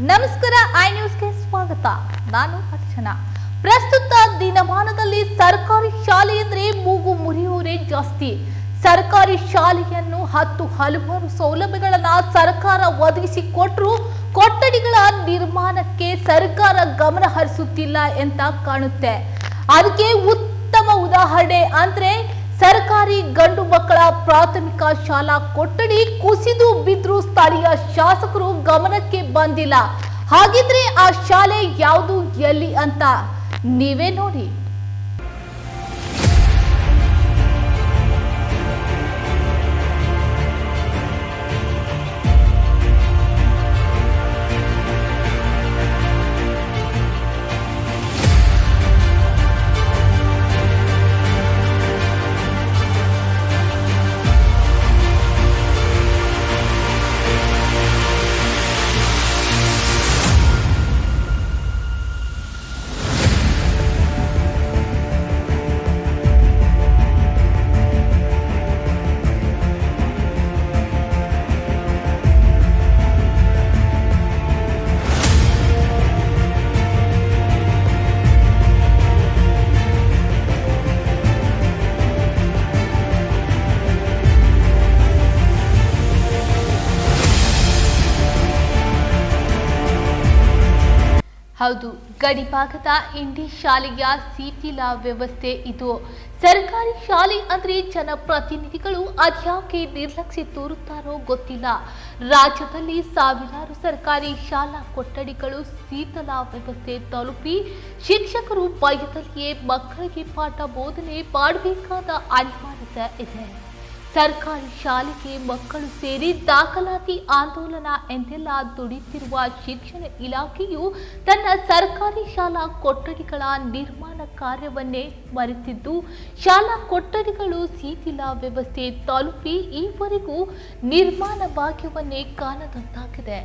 ನಮಸ್ಕಾರ, ಐ ನ್ಯೂಸ್ಗೆ ಸ್ವಾಗತ. ನಾನು ಅರ್ಚನಾ. ಪ್ರಸ್ತುತ ದಿನಮಾನದಲ್ಲಿ ಸರ್ಕಾರಿ ಶಾಲೆ ಅಂದ್ರೆ ಮೂಗು ಮುರಿಯುವರೇ ಜಾಸ್ತಿ. ಸರ್ಕಾರಿ ಶಾಲೆಯನ್ನು ಹಲವಾರು ಸೌಲಭ್ಯಗಳನ್ನ ಸರ್ಕಾರ ಒದಗಿಸಿಕೊಟ್ರು ಕೊಠಡಿಗಳ ನಿರ್ಮಾಣಕ್ಕೆ ಸರ್ಕಾರ ಗಮನ ಹರಿಸುತ್ತಿಲ್ಲ ಅಂತ ಕಾಣುತ್ತೆ. ಅದಕ್ಕೆ ಉತ್ತಮ ಉದಾಹರಣೆ ಅಂದ್ರೆ ಸರ್ಕಾರಿ ಗಂಡು ಮಕ್ಕಳ ಪ್ರಾಥಮಿಕ ಶಾಲಾ ಕೊಠಡಿ ಕುಸಿದು ಬಿದ್ರೂ ಸ್ಥಳೀಯ ಶಾಸಕರು ಗಮನಕ್ಕೆ ಬಂದಿಲ್ಲ. ಹಾಗಿದ್ರೆ ಆ ಶಾಲೆ ಯಾವುದು, ಎಲ್ಲಿ ಅಂತ ನೀವೇ ನೋಡಿ. ಹೌದು, ಗಡಿಭಾಗದ ಇಂಡಿ ಶಾಲೆಯ ಶಿಥಿಲ ವ್ಯವಸ್ಥೆ ಇದು. ಸರ್ಕಾರಿ ಶಾಲೆ ಅಂದ್ರೆ ಜನಪ್ರತಿನಿಧಿಗಳು ಅದ್ಯಾಕೆ ನಿರ್ಲಕ್ಷ್ಯ ತೋರುತ್ತಾರೋ ಗೊತ್ತಿಲ್ಲ. ರಾಜ್ಯದಲ್ಲಿ ಸಾವಿರಾರು ಸರ್ಕಾರಿ ಶಾಲಾ ಕೊಠಡಿಗಳು ಶಿಥಿಲ ವ್ಯವಸ್ಥೆ ತಲುಪಿ ಶಿಕ್ಷಕರು ಭಯದಲ್ಲಿಯೇ ಮಕ್ಕಳಿಗೆ ಪಾಠ ಬೋಧನೆ ಮಾಡಬೇಕಾದ ಅನಿವಾರ್ಯತೆ ಇದೆ. ಸರ್ಕಾರಿ ಶಾಲೆಗೆ ಮಕ್ಕಳು ಸೇರಿ ದಾಖಲಾತಿ ಆಂದೋಲನ ಎಂದೆಲ್ಲ ದುಡಿತಿರುವ ಶಿಕ್ಷಣ ಇಲಾಖೆಯು ತನ್ನ ಸರ್ಕಾರಿ ಶಾಲಾ ಕೊಠಡಿಗಳ ನಿರ್ಮಾಣ ಕಾರ್ಯವನ್ನೇ ಮರೆತಿದ್ದು ಶಾಲಾ ಕೊಠಡಿಗಳು ಶಿಥಿಲ ವ್ಯವಸ್ಥೆ ತಲುಪಿ ಈವರೆಗೂ ನಿರ್ಮಾಣ ಭಾಗ್ಯವನ್ನೇ ಕಾಣದಂತಾಗಿದೆ.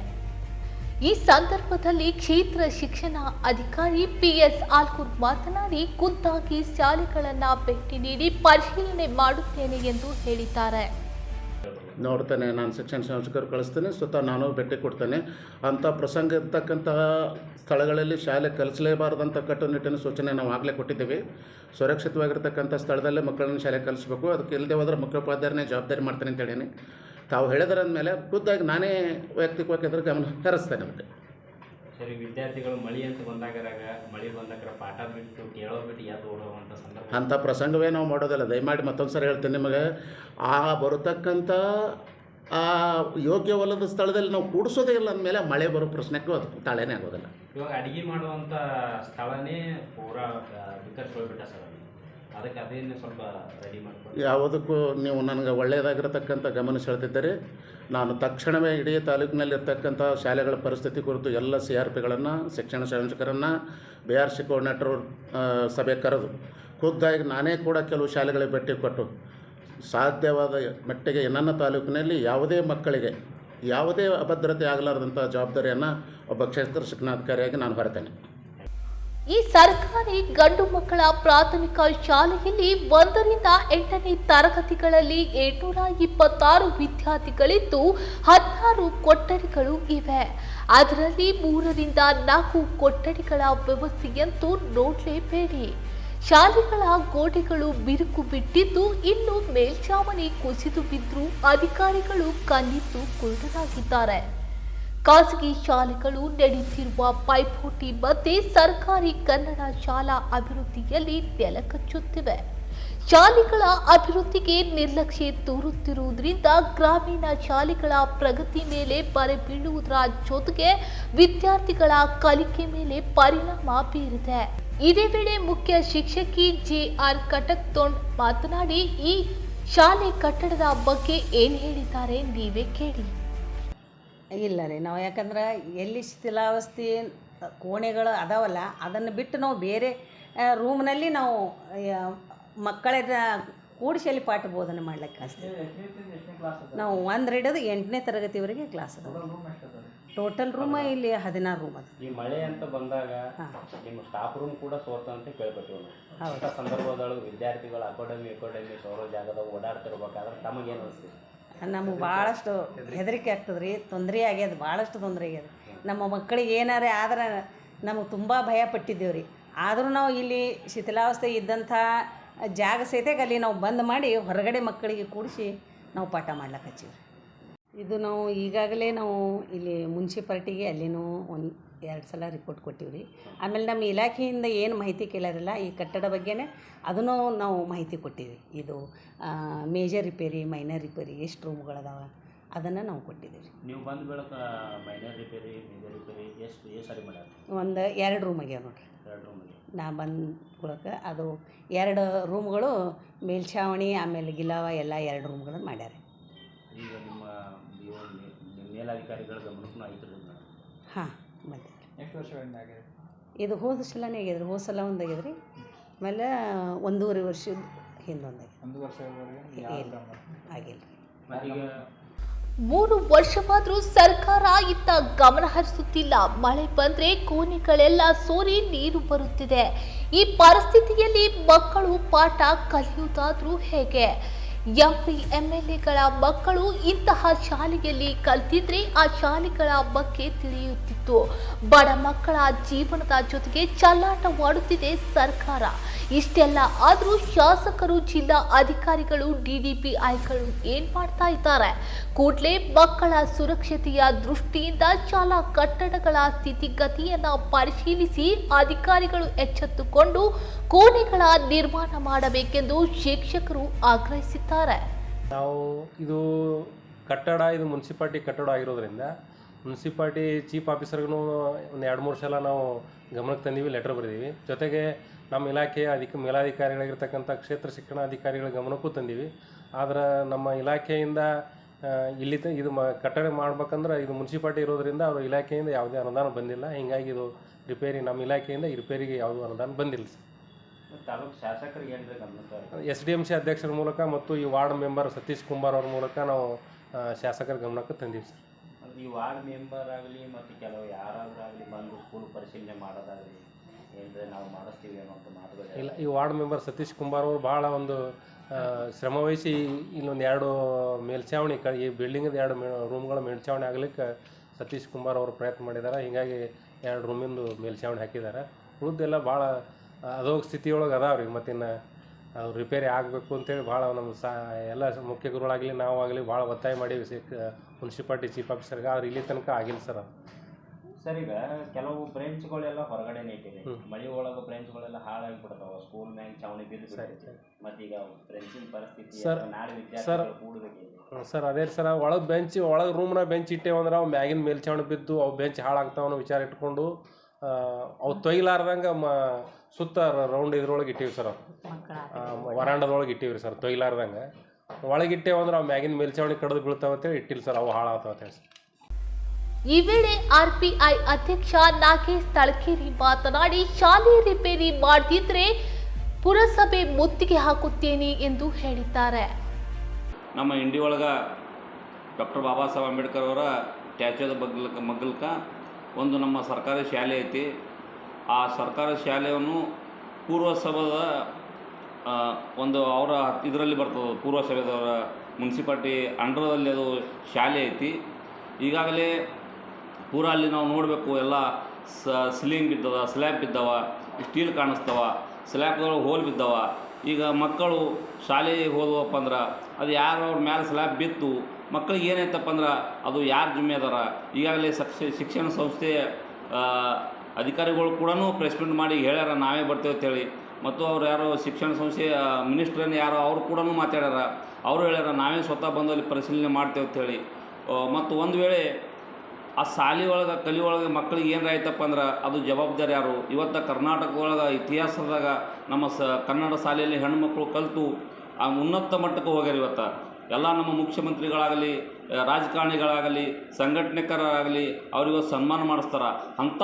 ಈ ಸಂದರ್ಭದಲ್ಲಿ ಕ್ಷೇತ್ರ ಶಿಕ್ಷಣ ಅಧಿಕಾರಿ PS ಆಲ್ಕೂರ್ ಮಾತನಾಡಿ, ಖುದ್ದಾಗಿ ಶಾಲೆಗಳನ್ನು ಭೇಟಿ ನೀಡಿ ಪರಿಶೀಲನೆ ಮಾಡುತ್ತೇನೆ ಎಂದು ಹೇಳಿದ್ದಾರೆ. ನೋಡ್ತೇನೆ, ನಾನು ಶಿಕ್ಷಣ ಸಂಸ್ಥೆಗಳು ಕಳಿಸ್ತೇನೆ, ಸ್ವತಃ ನಾನು ಭೇಟಿ ಕೊಡ್ತೇನೆ. ಅಂಥ ಪ್ರಸಂಗ ಇರ್ತಕ್ಕಂತಹ ಸ್ಥಳಗಳಲ್ಲಿ ಶಾಲೆ ಕಲಿಸಲೇಬಾರ್ದಂಥ ಕಟ್ಟುನಿಟ್ಟಿನ ಸೂಚನೆ ನಾವು ಆಗಲೇ ಕೊಟ್ಟಿದ್ದೀವಿ. ಸುರಕ್ಷಿತವಾಗಿರ್ತಕ್ಕಂಥ ಸ್ಥಳದಲ್ಲೇ ಮಕ್ಕಳನ್ನು ಶಾಲೆ ಕಲಿಸಬೇಕು. ಅದಕ್ಕೆ ಇಲ್ಲದೆ ಹೋದರೆ ಮುಖ್ಯೋಪಾಧ್ಯಾಯರನ್ನೇ ಜವಾಬ್ದಾರಿ ಮಾಡ್ತೇನೆ ಅಂತ ಹೇಳೀನಿ. ತಾವು ಹೇಳಿದ್ರ ಮೇಲೆ ಖುದ್ದಾಗಿ ನಾನೇ ವೈಯಕ್ತಿಕವಾಗಿ ಅದ್ರ ಗಮನ ಹರಿಸ್ತೇನೆ. ಮತ್ತೆ ಸರಿ, ವಿದ್ಯಾರ್ಥಿಗಳು ಮಳೆ ಅಂತ ಮಳೆ ಬಂದಾಗ ಪಾಠ ಬಿಟ್ಟು ಕೇಳೋ ಬಿಟ್ಟು ಯಾವುದು ಓಡುವಂಥ ಸಂದರ್ಭ ಅಂಥ ಪ್ರಸಂಗವೇ ನಾವು ಮಾಡೋದಿಲ್ಲ. ದಯಮಾಡಿ ಮತ್ತೊಂದು ಸರಿ ಹೇಳ್ತೇನೆ ನಿಮಗೆ, ಆ ಬರತಕ್ಕಂಥ ಆ ಯೋಗ್ಯವಲ್ಲದ ಸ್ಥಳದಲ್ಲಿ ನಾವು ಕೂಡಿಸೋದೇ ಇಲ್ಲ ಅಂದಮೇಲೆ ಮಳೆ ಬರೋ ಪ್ರಶ್ನೆಗೂ ಅದು ತಾಳೇನೇ ಆಗೋದಿಲ್ಲ. ಇವಾಗ ಅಡುಗೆ ಮಾಡುವಂಥ ಸ್ಥಳನೇ ಪೂರಾ ವಿಕರಿಸ್ಕೊಳ್ಬಿಟ್ಟ ಸರ್. ಅದಕ್ಕೆ ಅದೇನು ಸ್ವಲ್ಪ ರೆಡಿ ಮಾಡ್ಕೊಂಡು ಯಾವುದಕ್ಕೂ ನೀವು ನನಗೆ ಒಳ್ಳೆಯದಾಗಿರತಕ್ಕಂಥ ಗಮನ ಸೆಳೆದಿದ್ದರೆ ನಾನು ತಕ್ಷಣವೇ ಇಡೀ ತಾಲೂಕಿನಲ್ಲಿ ಇರ್ತಕ್ಕಂಥ ಶಾಲೆಗಳ ಪರಿಸ್ಥಿತಿ ಕುರಿತು ಎಲ್ಲ CRPಗಳನ್ನು, ಶಿಕ್ಷಣ ಸಂಯೋಜಕರನ್ನು, BRC ಕೋಆರ್ಡಿನೇಟರ್ ಸಭೆ ಕರೆದು ಖುದ್ದಾಗಿ ನಾನೇ ಕೂಡ ಕೆಲವು ಶಾಲೆಗಳಿಗೆ ಭೇಟಿ ಕೊಟ್ಟು ಸಾಧ್ಯವಾದ ಮಟ್ಟಿಗೆ ನನ್ನ ತಾಲೂಕಿನಲ್ಲಿ ಯಾವುದೇ ಮಕ್ಕಳಿಗೆ ಯಾವುದೇ ಅಭದ್ರತೆ ಆಗಲಾರದಂಥ ಜವಾಬ್ದಾರಿಯನ್ನು ಒಬ್ಬ ಕ್ಷೇತ್ರ ಶಿಕ್ಷಣಾಧಿಕಾರಿಯಾಗಿ ನಾನು ಹೊರತೇನೆ. ಈ ಸರ್ಕಾರಿ ಗಂಡು ಮಕ್ಕಳ ಪ್ರಾಥಮಿಕ ಶಾಲೆಯಲ್ಲಿ 1ರಿಂದ 8ನೇ ತರಗತಿಗಳಲ್ಲಿ 826 ವಿದ್ಯಾರ್ಥಿಗಳಿದ್ದು 16 ಕೊಠಡಿಗಳು ಇವೆ. ಅದರಲ್ಲಿ 3ರಿಂದ 4 ಕೊಠಡಿಗಳ ವ್ಯವಸ್ಥೆಯಂತೂ ನೋಡಲೇಬೇಡಿ. ಶಾಲೆಗಳ ಗೋಡೆಗಳು ಬಿರುಕು ಬಿಟ್ಟಿದ್ದು, ಇನ್ನು ಮೇಲ್ಛಾವಣಿ ಕುಸಿದು ಬಿದ್ದರೂ ಅಧಿಕಾರಿಗಳು ಕಣ್ಣಿದ್ದು ಕುರುಡರಾಗಿದ್ದಾರೆ. ಖಾಸಗಿ ಶಾಲೆಗಳು ನಡೆಯುತ್ತಿರುವ ಪೈಪೋಟಿ ಮಧ್ಯೆ ಸರ್ಕಾರಿ ಕನ್ನಡ ಶಾಲಾ ಅಭಿವೃದ್ಧಿಯಲ್ಲಿ ನೆಲಕಚ್ಚುತ್ತಿವೆ. ಶಾಲೆಗಳ ಅಭಿವೃದ್ಧಿಗೆ ನಿರ್ಲಕ್ಷ್ಯ ತೋರುತ್ತಿರುವುದರಿಂದ ಗ್ರಾಮೀಣ ಶಾಲೆಗಳ ಪ್ರಗತಿ ಮೇಲೆ ಬರೆ ಬೀಳುವುದರ ಜೊತೆಗೆ ವಿದ್ಯಾರ್ಥಿಗಳ ಕಲಿಕೆ ಮೇಲೆ ಪರಿಣಾಮ ಬೀರಿದೆ. ಇದೇ ವೇಳೆ ಮುಖ್ಯ ಶಿಕ್ಷಕಿ JR ಕಟಕ್ತೋಂಡ್ ಮಾತನಾಡಿ, ಈ ಶಾಲೆ ಕಟ್ಟಡದ ಬಗ್ಗೆ ಏನು ಹೇಳಿದ್ದಾರೆ ನೀವೇ ಕೇಳಿ. ಇಲ್ಲ ರೀ, ನಾವು ಯಾಕಂದ್ರೆ ಎಲ್ಲಿ ಶಿಥಿಲಾವಸ್ಥೆ ಕೋಣೆಗಳು ಅದಾವಲ್ಲ, ಅದನ್ನು ಬಿಟ್ಟು ನಾವು ಬೇರೆ ರೂಮ್ನಲ್ಲಿ ನಾವು ಮಕ್ಕಳ ಕೂಡಿಸಿ ಅಲ್ಲಿ ಪಾಠ ಬೋಧನೆ ಮಾಡ್ಲಿಕ್ಕೆ ಕಳಿಸ್ತೀವಿ. ನಾವು 1 ಹಿಡಿದು 8ನೇ ತರಗತಿವರೆಗೆ ಕ್ಲಾಸ್ ಅದ. ಟೋಟಲ್ ರೂಮ್ ಇಲ್ಲಿ 16 ರೂಮ್ ಅದ. ಈ ಮಳೆ ಅಂತ ಬಂದಾಗ ನಿಮ್ಮ ಸ್ಟಾಫ್ ರೂಮ್ ಕೂಡ ಸೋತ ಅಂತ ಕೇಳ್ಕೊತೀವಿ. ಅಂಥ ಸಂದರ್ಭದೊಳಗೆ ವಿದ್ಯಾರ್ಥಿಗಳು ಅಕಾಡೆಮಿ ಸೌರ ಜಾಗದಾಗ ಓಡಾಡ್ತಿರ್ಬೇಕಾದ್ರೆ ತಮಗೇನು ಅನಿಸ್ತೀವಿ? ನಮಗೆ ಭಾಳಷ್ಟು ಹೆದರಿಕೆ ಆಗ್ತದೆ ರೀ, ತೊಂದರೆ ಆಗ್ಯದ, ಭಾಳಷ್ಟು ತೊಂದರೆ ಆಗ್ಯದ. ನಮ್ಮ ಮಕ್ಕಳಿಗೆ ಏನಾರೇ ಆದ್ರೆ ನಮಗೆ ತುಂಬ ಭಯ ಪಟ್ಟಿದ್ದೇವೆ ರೀ. ಆದರೂ ನಾವು ಇಲ್ಲಿ ಶಿಥಿಲಾವಸ್ಥೆ ಇದ್ದಂಥ ಜಾಗ ಸಹಿತ ಅಲ್ಲಿ ನಾವು ಬಂದ್ ಮಾಡಿ ಹೊರಗಡೆ ಮಕ್ಕಳಿಗೆ ಕೂಡಿಸಿ ನಾವು ಪಾಠ ಮಾಡ್ಲಿಕ್ಕೆ ಹಚ್ಚೀವಿ. ಇದು ನಾವು ಈಗಾಗಲೇ ನಾವು ಇಲ್ಲಿ ಮುನ್ಸಿಪಾಲ್ಟಿಗೆ ಅಲ್ಲಿನೂ 1-2 ಸಲ ರಿಪೋರ್ಟ್ ಕೊಟ್ಟಿವಿ ರೀ. ಆಮೇಲೆ ನಮ್ಮ ಇಲಾಖೆಯಿಂದ ಏನು ಮಾಹಿತಿ ಕೇಳೋರಿಲ್ಲ ಈ ಕಟ್ಟಡ ಬಗ್ಗೆನೇ ಅದನ್ನು ನಾವು ಮಾಹಿತಿ ಕೊಟ್ಟಿವಿ. ಇದು ಮೇಜರ್ ರಿಪೇರಿ, ಮೈನರ್ ರಿಪೇರಿ, ಎಷ್ಟು ರೂಮ್ಗಳದಾವ ಅದನ್ನು ನಾವು ಕೊಟ್ಟಿದ್ದೀವಿ ರೀ. ನೀವು ಬಂದ ಬೆಳಕ ಮೈನರ್ ರಿಪೇರಿ, ಮೇಜರ್ ರಿಪೇರಿ ಎಷ್ಟು ಸಾರಿ ಮಾಡ್ಯಾರ? 2 ರೂಮ್ ಆಗ್ಯಾವ ನೋಡ್ರಿ. 2 ರೂಮಿಗೆ ನಾ ಬಂದ ಬಳಕ ಅದು 2 ರೂಮ್ಗಳು ಮೇಲ್ಛಾವಣಿ ಆಮೇಲೆ ಗಿಲಾವ ಎಲ್ಲ 2 ರೂಮ್ಗಳನ್ನು ಮಾಡ್ಯಾರ. ಈಗ ನಿಮ್ಮ ಮೇಲಾಧಿಕಾರಿಗಳ ಗಮನಕ್ಕೂ ಆಯ್ತು ರೀ? ಹಾಂ ಬಂದಿದೆ. ಎಷ್ಟು ವರ್ಷಗಳಿಂದ ಆಗಿದೆ ಇದು? ಹೋದ ಸಲನೇ ಆಗ್ಯದ್ರಿ. ಹೋದ ಸಲ ಒಂದು ಆಗ್ಯದ್ರಿ, ಆಮೇಲೆ 1.5 ವರ್ಷದ ಹಿಂದೊಂದು ಆಗ್ಯದ. 1 ವರ್ಷದವರೆಗೆ ಆಗಿಲ್ಲ. 3 ವರ್ಷವಾದರೂ ಸರ್ಕಾರ ಇತ್ತ ಗಮನ ಹರಿಸುತ್ತಿಲ್ಲ. ಮಳೆ ಬಂದ್ರೆ ಕೋಣೆಗಳೆಲ್ಲ ಸೋರಿ ನೀರು ಬರುತ್ತಿದೆ. ಈ ಪರಿಸ್ಥಿತಿಯಲ್ಲಿ ಮಕ್ಕಳು ಪಾಠ ಕಲಿಯುವುದಾದ್ರೂ ಹೇಗೆ? ಎಂಪಿ ಎಂಎಲ್ಎಗಳ ಮಕ್ಕಳು ಇಂತಹ ಶಾಲೆಯಲ್ಲಿ ಕಲ್ತಿದ್ರೆ ಆ ಶಾಲೆಗಳ ಬಗ್ಗೆ ತಿಳಿಯುತ್ತಿತ್ತು. ಬಡ ಮಕ್ಕಳ ಜೀವನದ ಜೊತೆಗೆ ಚೆಲ್ಲಾಟವಾಡುತ್ತಿದೆ ಸರ್ಕಾರ. ಇಷ್ಟೆಲ್ಲ ಆದರೂ ಶಾಸಕರು, ಜಿಲ್ಲಾ ಅಧಿಕಾರಿಗಳು, ಡಿಡಿಪಿಐಗಳು ಏನ್ ಮಾಡ್ತಾ ಇದ್ದಾರೆ? ಕೂಡಲೇ ಮಕ್ಕಳ ಸುರಕ್ಷತೆಯ ದೃಷ್ಟಿಯಿಂದ ಶಾಲಾ ಕಟ್ಟಡಗಳ ಸ್ಥಿತಿಗತಿಯನ್ನ ಪರಿಶೀಲಿಸಿ ಅಧಿಕಾರಿಗಳು ಎಚ್ಚೆತ್ತುಕೊಂಡು ಕೋಣೆಗಳ ನಿರ್ಮಾಣ ಮಾಡಬೇಕೆಂದು ಶಿಕ್ಷಕರು ಆಗ್ರಹಿಸಿದ್ದಾರೆ. ನಾವು ಇದು ಕಟ್ಟಡ ಇದು ಮುನ್ಸಿಪಾಲ್ಟಿ ಕಟ್ಟಡ ಆಗಿರೋದ್ರಿಂದ ಮುನ್ಸಿಪಾಲ್ಟಿ ಚೀಫ್ ಆಫೀಸರ್ಗೂ ಒಂದು 2-3 ಸಲ ನಾವು ಗಮನಕ್ಕೆ ತಂದೀವಿ, ಲೆಟರ್ ಬರೆದೀವಿ. ಜೊತೆಗೆ ನಮ್ಮ ಇಲಾಖೆಯ ಮೇಲಾಧಿಕಾರಿಗಳಾಗಿರ್ತಕ್ಕಂಥ ಕ್ಷೇತ್ರ ಶಿಕ್ಷಣಾಧಿಕಾರಿಗಳ ಗಮನಕ್ಕೂ ತಂದೀವಿ. ಆದ್ರೆ ನಮ್ಮ ಇಲಾಖೆಯಿಂದ ಇಲ್ಲಿ ಇದು ಕಟ್ಟಡ ಮಾಡ್ಬೇಕಂದ್ರೆ ಇದು ಮುನ್ಸಿಪಾಲ್ಟಿ ಇರೋದ್ರಿಂದ ಅವ್ರ ಇಲಾಖೆಯಿಂದ ಯಾವುದೇ ಅನುದಾನ ಬಂದಿಲ್ಲ. ಹೀಗಾಗಿ ಇದು ರಿಪೇರಿ ನಮ್ಮ ಇಲಾಖೆಯಿಂದ ಈ ರಿಪೇರಿಗೆ ಯಾವುದೂ ಅನುದಾನ ಬಂದಿಲ್ಲ ಸರ್. ತಾಲೂಕು ಶಾಸಕರಿಗೆ ಏನ್ರಿ ಗಮನಕ್ಕೆ? SDMC ಅಧ್ಯಕ್ಷರ ಮೂಲಕ ಮತ್ತು ಈ ವಾರ್ಡ್ ಮೆಂಬರ್ ಸತೀಶ್ ಕುಂಬಾರ್ ಅವ್ರ ಮೂಲಕ ನಾವು ಶಾಸಕರ ಗಮನಕ್ಕೆ ತಂದೀವಿ ಸರ್. ಈ ವಾರ್ಡ್ ಮೆಂಬರ್ ಆಗಲಿ ಮತ್ತು ಕೆಲವು ಯಾರಾದ್ರಾಗಲಿ ಬಂದು ಸ್ಕೂಲ್ ಪರಿಶೀಲನೆ ಮಾಡೋದಾಗಲಿ ಏನ್ರಿ ನಾವು ಮಾಡಿಸ್ತೀವಿ ಅನ್ನೋ ಮಾತುಗಳು ಇಲ್ಲ. ಈ ವಾರ್ಡ್ ಮೆಂಬರ್ ಸತೀಶ್ ಕುಂಬಾರ್ ಅವರು ಭಾಳ ಒಂದು ಶ್ರಮವಹಿಸಿ ಇಲ್ಲೊಂದು 2 ಮೇಲ್ಛಾವಣಿ ಈ ಬಿಲ್ಡಿಂಗದ 2 ರೂಮ್ಗಳ ಮೇಲ್ಛಾವಣಿ ಆಗಲಿಕ್ಕೆ ಸತೀಶ್ ಕುಂಬಾರ್ ಅವರು ಪ್ರಯತ್ನ ಮಾಡಿದ್ದಾರೆ. ಹೀಗಾಗಿ 2 ರೂಮಿಂದು ಮೇಲ್ಛಾವಣಿ ಹಾಕಿದ್ದಾರೆ. ಉಳಿದೆಲ್ಲ ಭಾಳ ಅದೋ ಸ್ಥಿತಿಯೊಳಗೆ ಅದಾವ್ರಿ. ಮತ್ತಿನ್ನು ಅದು ರಿಪೇರಿ ಆಗಬೇಕು ಅಂತೇಳಿ ಭಾಳ ನಮ್ಮ ಎಲ್ಲ ಮುಖ್ಯ ಗುರುಗಳಾಗಲಿ ನಾವಾಗಲಿ ಭಾಳ ಒತ್ತಾಯ ಮಾಡೀವಿ ಮುನ್ಸಿಪಾಲ್ಟಿ ಚೀಫ್ ಆಫೀಸರ್ಗೆ. ಆದ್ರೆ ಇಲ್ಲಿ ತನಕ ಆಗಿಲ್ಲ ಸರ್ ಅದು. ಸರ್, ಈಗ ಕೆಲವು ಬ್ರೆಂಚ್ಗಳೆಲ್ಲ ಹೊರಗಡೆನೇ ಇಟ್ಟಿದೆ. ಮಳೆ ಒಳಗೆ ಬ್ರೆಂಚ್ಗಳೆಲ್ಲ ಹಾಳಾಗಿ ಬಿಡ್ತಾವ, ಸ್ಕೂಲ್ ಮ್ಯಾಗ ಚಾವಣಿ ಬಿದ್ದು. ಮತ್ತೀಗ ಬ್ರೆಂಚಿನ ಪರಿಸ್ಥಿತಿ ನಾಳೆ ವಿದ್ಯಾರ್ಥಿಗಳು ಕೂಡಬೇಕು ಸರ್. ಅದೇ ಸರ್, ಒಳಗೆ ರೂಮ್ನ ಬೆಂಚ್ ಇಟ್ಟೇವಂದ್ರೆ ಅವು ಮ್ಯಾಗಿನ ಮೇಲ್ಛಾವಣಿ ಬಿದ್ದು ಅವು ಬೆಂಚ್ ಹಾಳಾಗ್ತಾವನ್ನೋ ವಿಚಾರ ಇಟ್ಕೊಂಡು ಅವು ತೊಯ್ಲಾರ್ದಂಗೆ ಸುತ್ತ ರೌಂಡ್ ಇದ್ರೊಳಗೆ ಇಟ್ಟಿವಿ ಸರ್. ವರಾಂಡದೊಳಗೆ ಇಟ್ಟಿವಿ ರೀ ಸರ್, ತೊಯ್ಲಾರ್ದಂಗೆ. ಒಳಗಿಟ್ಟೇವಂದ್ರೆ ಅವು ಮ್ಯಾಗಿನ ಮೇಲ್ಛಾವಣಿ ಕಡ್ದು ಬೀಳ್ತಾವ ಅಂತೇಳಿ ಇಟ್ಟಿಲ್ಲ ಸರ್, ಅವು ಹಾಳಾಗ್ತಾವ ಅಂತೇಳಿ ಸರ್. ಈ ವೇಳೆ RPI ಅಧ್ಯಕ್ಷ ನಾಗೇಶ್ ತಳಕೇರಿ ಮಾತನಾಡಿ, ಶಾಲೆ ರಿಪೇರಿ ಮಾಡದಿದ್ರೆ ಪುರಸಭೆ ಮುತ್ತಿಗೆ ಹಾಕುತ್ತೇನೆ ಎಂದು ಹೇಳಿದ್ದಾರೆ. ನಮ್ಮ ಇಂಡಿ ಒಳಗೆ ಡಾಕ್ಟರ್ ಬಾಬಾ ಸಾಹೇಬ್ ಅಂಬೇಡ್ಕರ್ ಅವರ ಸ್ಟ್ಯಾಚ್ಯೂದ ಮಗ್ಗಲ್ಕ ಒಂದು ನಮ್ಮ ಸರ್ಕಾರಿ ಶಾಲೆ ಐತಿ. ಆ ಸರ್ಕಾರಿ ಶಾಲೆಯನ್ನು ಪೂರ್ವಸಭದ ಒಂದು ಅವರ ಇದರಲ್ಲಿ ಬರ್ತದೆ, ಪೂರ್ವಸಭೆದವರ ಮುನ್ಸಿಪಾಲ್ಟಿ ಅಂಡರ್ದಲ್ಲಿ ಅದು ಶಾಲೆ ಐತಿ. ಈಗಾಗಲೇ ಪೂರ ಅಲ್ಲಿ ನಾವು ನೋಡಬೇಕು, ಎಲ್ಲ ಸಿಲಿಂಗ್ ಬಿದ್ದವ, ಸ್ಲ್ಯಾಬ್ ಬಿದ್ದವ, ಸ್ಟೀಲ್ ಕಾಣಿಸ್ತವ, ಸ್ಲ್ಯಾಬ್ಗಳು ಹೋಲ್ ಬಿದ್ದವ. ಈಗ ಮಕ್ಕಳು ಶಾಲೆಗೆ ಹೋದವಪ್ಪ ಅಂದ್ರೆ ಅದು ಯಾರು ಅವ್ರ ಮೇಲೆ ಸ್ಲ್ಯಾಬ್ ಬಿತ್ತು ಮಕ್ಕಳಿಗೆ ಏನಾಯ್ತಪ್ಪ ಅಂದ್ರೆ ಅದು ಯಾರು ಜಿಮ್ಮೆದಾರ? ಈಗಾಗಲೇ ಶಿಕ್ಷಣ ಸಂಸ್ಥೆಯ ಅಧಿಕಾರಿಗಳು ಕೂಡ ಪ್ರೆಸ್ಮೆಂಟ್ ಮಾಡಿ ಹೇಳ್ಯಾರ, ನಾವೇ ಬರ್ತೇವೆ ಅಂತೇಳಿ. ಮತ್ತು ಅವ್ರು ಯಾರೋ ಶಿಕ್ಷಣ ಸಂಸ್ಥೆಯ ಮಿನಿಸ್ಟ್ರನ್ನು ಯಾರೋ ಅವರು ಕೂಡ ಮಾತಾಡ್ಯಾರ. ಅವರು ಹೇಳ್ಯಾರ, ನಾವೇ ಸ್ವತಃ ಬಂದು ಅಲ್ಲಿ ಪರಿಶೀಲನೆ ಮಾಡ್ತೇವೆ ಅಂತೇಳಿ. ಮತ್ತು ಒಂದು ವೇಳೆ ಆ ಶಾಲೆ ಒಳಗೆ ಕಲಿಯೊಳಗೆ ಮಕ್ಕಳಿಗೆ ಏನಾರ ಆಯ್ತಪ್ಪ ಅಂದ್ರೆ ಅದು ಜವಾಬ್ದಾರಿ ಯಾರು? ಇವತ್ತು ಕರ್ನಾಟಕ ಒಳಗೆ ಇತಿಹಾಸದಾಗ ನಮ್ಮ ಕನ್ನಡ ಶಾಲೆಯಲ್ಲಿ ಹೆಣ್ಣುಮಕ್ಕಳು ಕಲಿತು ಆ ಉನ್ನತ ಮಟ್ಟಕ್ಕೆ ಹೋಗ್ಯಾರ. ಇವತ್ತು ಎಲ್ಲ ನಮ್ಮ ಮುಖ್ಯಮಂತ್ರಿಗಳಾಗಲಿ, ರಾಜಕಾರಣಿಗಳಾಗಲಿ, ಸಂಘಟನೆಕರಾಗಲಿ ಅವ್ರಿವತ್ತು ಸನ್ಮಾನ ಮಾಡಿಸ್ತಾರೆ. ಅಂಥ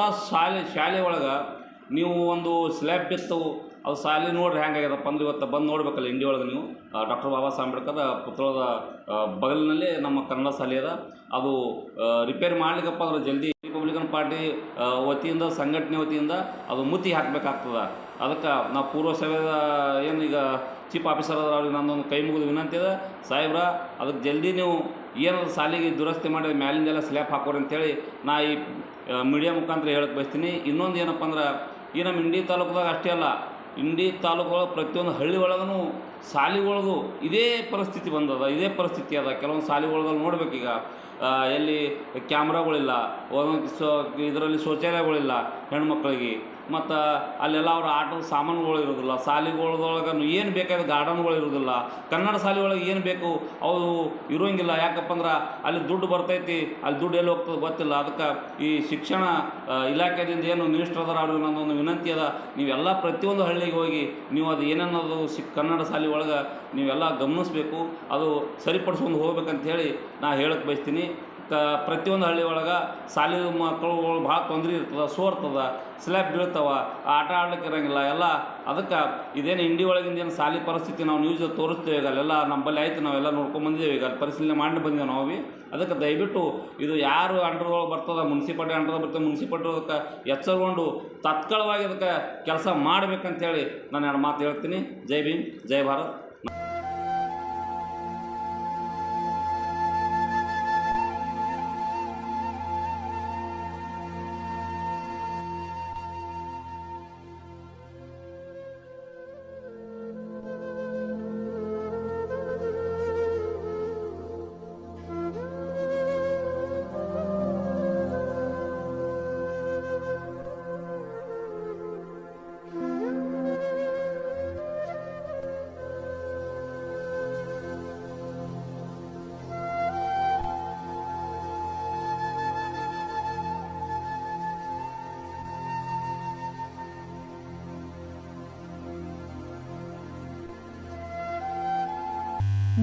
ಶಾಲೆ ಒಳಗೆ ನೀವು ಒಂದು ಸ್ಲ್ಯಾಬ್ ಬಿತ್ತು, ಅದು ಶಾಲೆ ನೋಡ್ರಿ ಹೆಂಗಾಗ್ಯದಪ್ಪ ಅಂದ್ರೆ ಇವತ್ತು ಬಂದು ನೋಡ್ಬೇಕಲ್ಲ ಇಂಡಿ ಒಳಗೆ ನೀವು. ಡಾಕ್ಟರ್ ಬಾಬಾ ಸಾಹೇಬ್ ಅಂಬೇಡ್ಕರ್ ಪುತ್ರದ ಬಗಲಿನಲ್ಲಿ ನಮ್ಮ ಕನ್ನಡ ಶಾಲೆ ಅದ. ಅದು ರಿಪೇರಿ ಮಾಡ್ಲಿಕ್ಕಪ್ಪ ಅಂದ್ರೆ ಜಲ್ದಿ ರಿಪಬ್ಲಿಕನ್ ಪಾರ್ಟಿ ವತಿಯಿಂದ, ಸಂಘಟನೆ ವತಿಯಿಂದ ಅದು ಮುತ್ತಿ ಹಾಕಬೇಕಾಗ್ತದೆ. ಅದಕ್ಕೆ ನಾವು ಪೂರ್ವಸಭೆದ ಏನು ಈಗ ಚೀಫ್ ಆಫೀಸರ್ ಅದ್ರ ಅವ್ರಿಗೆ ನನ್ನೊಂದು ಕೈ ಮುಗಿದು ವಿನಂತಿ ಇದೆ, ಸಾಹೇಬ್ರ ಅದಕ್ಕೆ ಜಲ್ದಿ ನೀವು ಏನದು ಸಾಲಿಗೆ ದುರಸ್ತಿ ಮಾಡಿ ಮ್ಯಾಲಿಂದೆಲ್ಲ ಸ್ಲ್ಯಾಪ್ ಹಾಕೋರಿ ಅಂತೇಳಿ ನಾ ಈ ಮೀಡಿಯಾ ಮುಖಾಂತರ ಹೇಳಕ್ಕೆ ಬಯಸ್ತೀನಿ. ಇನ್ನೊಂದು ಏನಪ್ಪ ಅಂದ್ರೆ ಈ ನಮ್ಮ ಇಂಡಿ ತಾಲೂಕದಾಗ ಅಷ್ಟೇ ಅಲ್ಲ, ಇಂಡಿ ತಾಲೂಕೊಳಗೆ ಪ್ರತಿಯೊಂದು ಹಳ್ಳಿ ಒಳಗೂ ಸಾಲಿಗೊಳಗೂ ಇದೇ ಪರಿಸ್ಥಿತಿ ಬಂದದ, ಇದೇ ಪರಿಸ್ಥಿತಿ ಅದ. ಕೆಲವೊಂದು ಸಾಲಿಗೊಳದಲ್ಲಿ ನೋಡ್ಬೇಕೀಗ ಎಲ್ಲಿ ಕ್ಯಾಮ್ರಾಗಳಿಲ್ಲ, ಒಂದೊಂದು ಇದರಲ್ಲಿ ಶೌಚಾಲಯಗಳಿಲ್ಲ ಹೆಣ್ಮಕ್ಳಿಗೆ, ಮತ್ತು ಅಲ್ಲೆಲ್ಲ ಅವ್ರ ಆಟದ ಸಾಮಾನುಗಳು ಇರೋದಿಲ್ಲ. ಶಾಲೆಗಳೊಳಗೆ ಏನು ಬೇಕಾದ ಗಾರ್ಡನ್ಗಳು ಇರೋದಿಲ್ಲ. ಕನ್ನಡ ಶಾಲೆ ಒಳಗೆ ಏನು ಬೇಕು ಅವು ಇರೋಂಗಿಲ್ಲ. ಯಾಕಪ್ಪ ಅಂದ್ರೆ ಅಲ್ಲಿ ದುಡ್ಡು ಬರ್ತೈತಿ, ಅಲ್ಲಿ ದುಡ್ಡು ಎಲ್ಲಿ ಹೋಗ್ತದೆ ಗೊತ್ತಿಲ್ಲ. ಅದಕ್ಕೆ ಈ ಶಿಕ್ಷಣ ಇಲಾಖೆಯಿಂದ ಏನು ಮಿನಿಸ್ಟರ್ ಅದಾರ ಅವ್ರಿಗೆ ನನ್ನೊಂದು ವಿನಂತಿ ಅದ, ನೀವೆಲ್ಲ ಪ್ರತಿಯೊಂದು ಹಳ್ಳಿಗೆ ಹೋಗಿ ನೀವು ಅದು ಏನೇನದು ಕನ್ನಡ ಶಾಲೆ ಒಳಗೆ ನೀವೆಲ್ಲ ಗಮನಿಸಬೇಕು, ಅದು ಸರಿಪಡಿಸ್ಕೊಂಡು ಹೋಗ್ಬೇಕಂತ ಹೇಳಿ ನಾ ಹೇಳಕ್ಕೆ ಬಯಸ್ತೀನಿ. ಪ್ರತಿಯೊಂದು ಹಳ್ಳಿ ಒಳಗೆ ಶಾಲೆ ಮಕ್ಕಳುಗಳು ಭಾಳ ತೊಂದರೆ ಇರ್ತದೆ, ಸೋರ್ತದೆ, ಸ್ಲ್ಯಾಬ್ ಬೀಳ್ತವೆ, ಆಟ ಆಡ್ಲಿಕ್ಕೆ ಇರೋಂಗಿಲ್ಲ ಎಲ್ಲ. ಅದಕ್ಕೆ ಇದೇನು ಇಂಡಿ ಒಳಗಿಂದ ಏನು ಶಾಲೆ ಪರಿಸ್ಥಿತಿ ನಾವು ನ್ಯೂಸ್ ತೋರಿಸ್ತೇವೆ, ಈಗ ಅಲ್ಲೆಲ್ಲ ನಮ್ಮಲ್ಲಿ ಆಯ್ತು, ನಾವೆಲ್ಲ ನೋಡ್ಕೊಂಬಂದಿದ್ದೇವೆ, ಈಗ ಅಲ್ಲಿ ಪರಿಶೀಲನೆ ಮಾಡಿ ಬಂದಿದ್ದೇವೆ ನಾವು. ಅದಕ್ಕೆ ದಯವಿಟ್ಟು ಇದು ಯಾರು ಅಂಡರ್ದೊಳಗೆ ಬರ್ತದೆ, ಮುನ್ಸಿಪಾಲ್ಟಿ ಅಂಡರ್ದಾಗ ಬರ್ತದೆ, ಮುನ್ಸಿಪಾಲ್ಟಿ ಅದಕ್ಕೆ ಎಚ್ಚರಗೊಂಡು ತತ್ಕಾಲವಾಗಿ ಅದಕ್ಕೆ ಕೆಲಸ ಮಾಡಬೇಕಂತೇಳಿ ನಾನು ಎರಡು ಮಾತು ಹೇಳ್ತೀನಿ. ಜೈ ಭೀಮ್, ಜೈ ಭಾರತ್.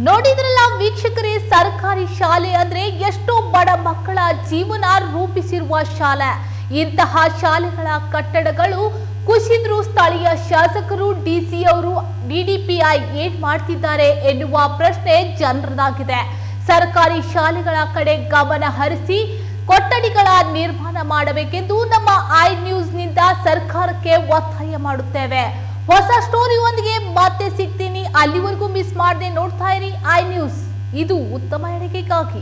ನೋಡಿದ್ರಲ್ಲ ವೀಕ್ಷಕರೇ, ಸರ್ಕಾರಿ ಶಾಲೆ ಅಂದ್ರೆ ಎಷ್ಟೋ ಬಡ ಮಕ್ಕಳ ಜೀವನ ರೂಪಿಸಿರುವ ಶಾಲೆ. ಇಂತಹ ಶಾಲೆಗಳ ಕಟ್ಟಡಗಳು ಕುಸಿದ್ರು ಸ್ಥಳೀಯ ಶಾಸಕರು, ಡಿಸಿ ಅವರು, ಡಿಡಿಪಿಐ ಏನ್ ಮಾಡ್ತಿದ್ದಾರೆ ಎನ್ನುವ ಪ್ರಶ್ನೆ ಜನರದಾಗಿದೆ. ಸರ್ಕಾರಿ ಶಾಲೆಗಳ ಕಡೆ ಗಮನ ಹರಿಸಿ ಕೊಠಡಿಗಳ ನಿರ್ಮಾಣ ಮಾಡಬೇಕೆಂದು ನಮ್ಮ ಐ ನ್ಯೂಸ್ನಿಂದ ಸರ್ಕಾರಕ್ಕೆ ಒತ್ತಾಯ ಮಾಡುತ್ತೇವೆ. ಹೊಸ ಸ್ಟೋರಿಯೊಂದಿಗೆ ಮತ್ತೆ ಸಿಗ್ತೀನಿ. ಅಲ್ಲಿವರೆಗೂ ಮಿಸ್ ಮಾಡದೆ ನೋಡ್ತಾ ಇರಿ ಐ ನ್ಯೂಸ್. ಇದು ಉತ್ತಮ ಎಡೆಗೆಗಾಗಿ.